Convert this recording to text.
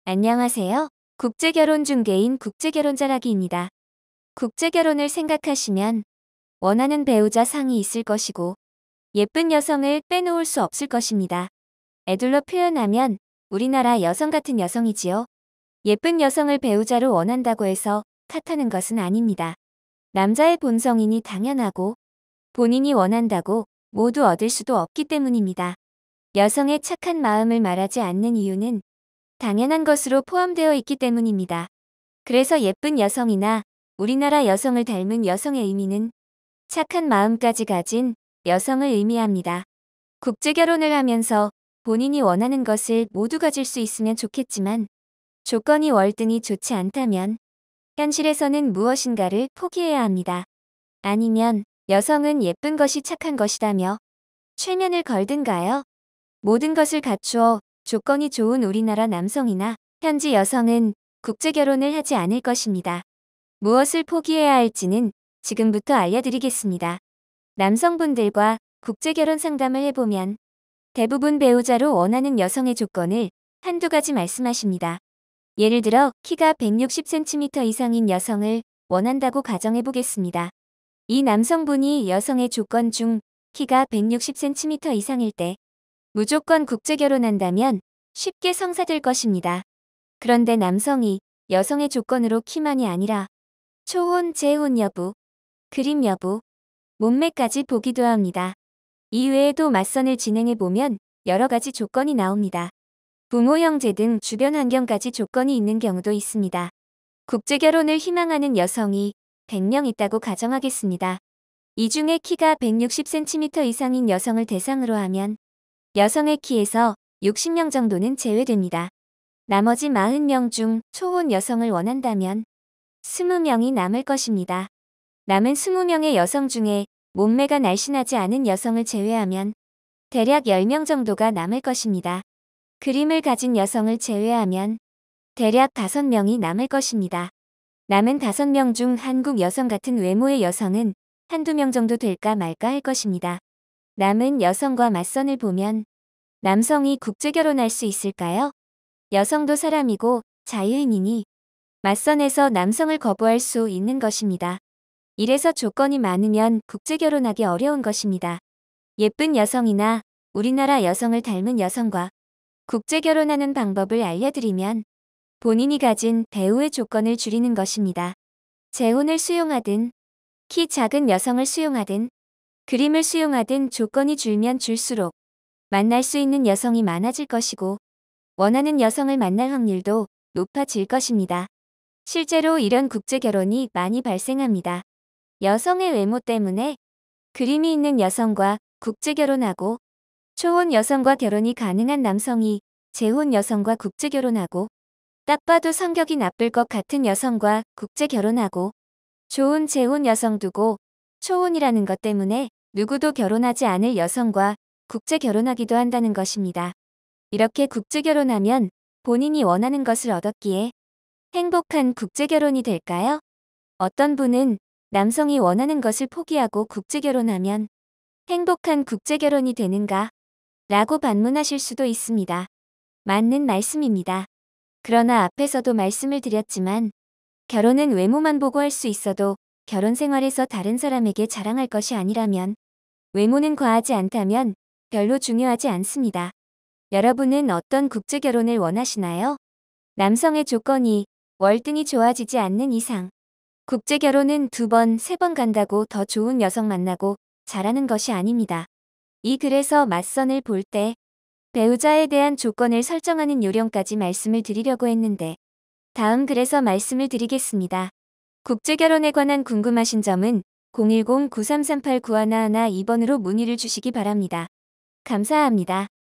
안녕하세요. 국제결혼 중개인 국제결혼자라기입니다. 국제결혼을 생각하시면 원하는 배우자 상이 있을 것이고 예쁜 여성을 빼놓을 수 없을 것입니다. 애둘러 표현하면 우리나라 여성 같은 여성이지요. 예쁜 여성을 배우자로 원한다고 해서 탓하는 것은 아닙니다. 남자의 본성이니 당연하고 본인이 원한다고 모두 얻을 수도 없기 때문입니다. 여성의 착한 마음을 말하지 않는 이유는 당연한 것으로 포함되어 있기 때문입니다. 그래서 예쁜 여성이나 우리나라 여성을 닮은 여성의 의미는 착한 마음까지 가진 여성을 의미합니다. 국제결혼을 하면서 본인이 원하는 것을 모두 가질 수 있으면 좋겠지만 조건이 월등히 좋지 않다면 현실에서는 무엇인가를 포기해야 합니다. 아니면 여성은 예쁜 것이 착한 것이다며 최면을 걸든가요? 모든 것을 갖추어 조건이 좋은 우리나라 남성이나 현지 여성은 국제결혼을 하지 않을 것입니다. 무엇을 포기해야 할지는 지금부터 알려드리겠습니다. 남성분들과 국제결혼 상담을 해보면 대부분 배우자로 원하는 여성의 조건을 한두 가지 말씀하십니다. 예를 들어 키가 160cm 이상인 여성을 원한다고 가정해보겠습니다. 이 남성분이 여성의 조건 중 키가 160cm 이상일 때 무조건 국제결혼한다면 쉽게 성사될 것입니다. 그런데 남성이 여성의 조건으로 키만이 아니라 초혼, 재혼 여부, 그림 여부, 몸매까지 보기도 합니다. 이외에도 맞선을 진행해보면 여러 가지 조건이 나옵니다. 부모, 형제 등 주변 환경까지 조건이 있는 경우도 있습니다. 국제결혼을 희망하는 여성이 100명 있다고 가정하겠습니다. 이 중에 키가 160cm 이상인 여성을 대상으로 하면 여성의 키에서 60명 정도는 제외됩니다. 나머지 40명 중 초혼 여성을 원한다면 20명이 남을 것입니다. 남은 20명의 여성 중에 몸매가 날씬하지 않은 여성을 제외하면 대략 10명 정도가 남을 것입니다. 그림을 가진 여성을 제외하면 대략 5명이 남을 것입니다. 남은 5명 중 한국 여성 같은 외모의 여성은 한두 명 정도 될까 말까 할 것입니다. 남은 여성과 맞선을 보면 남성이 국제결혼할 수 있을까요? 여성도 사람이고 자유인이니 맞선에서 남성을 거부할 수 있는 것입니다. 이래서 조건이 많으면 국제결혼하기 어려운 것입니다. 예쁜 여성이나 우리나라 여성을 닮은 여성과 국제결혼하는 방법을 알려드리면 본인이 가진 배우의 조건을 줄이는 것입니다. 재혼을 수용하든 키 작은 여성을 수용하든 그림을 수용하든 조건이 줄면 줄수록 만날 수 있는 여성이 많아질 것이고 원하는 여성을 만날 확률도 높아질 것입니다. 실제로 이런 국제결혼이 많이 발생합니다. 여성의 외모 때문에 그림이 있는 여성과 국제결혼하고 초혼 여성과 결혼이 가능한 남성이 재혼 여성과 국제결혼하고 딱 봐도 성격이 나쁠 것 같은 여성과 국제결혼하고 좋은 재혼 여성 두고 초혼이라는 것 때문에 누구도 결혼하지 않을 여성과 국제결혼하기도 한다는 것입니다. 이렇게 국제결혼하면 본인이 원하는 것을 얻었기에 행복한 국제결혼이 될까요? 어떤 분은 남성이 원하는 것을 포기하고 국제결혼하면 행복한 국제결혼이 되는가? 라고 반문하실 수도 있습니다. 맞는 말씀입니다. 그러나 앞에서도 말씀을 드렸지만 결혼은 외모만 보고 할 수 있어도 결혼 생활에서 다른 사람에게 자랑할 것이 아니라면 외모는 과하지 않다면 별로 중요하지 않습니다. 여러분은 어떤 국제결혼을 원하시나요? 남성의 조건이 월등히 좋아지지 않는 이상 국제결혼은 2번, 3번 간다고 더 좋은 여성 만나고 잘하는 것이 아닙니다. 이 글에서 맞선을 볼 때 배우자에 대한 조건을 설정하는 요령까지 말씀을 드리려고 했는데 다음 글에서 말씀을 드리겠습니다. 국제결혼에 관한 궁금하신 점은 010-9338-9111 2번으로 문의를 주시기 바랍니다. 감사합니다.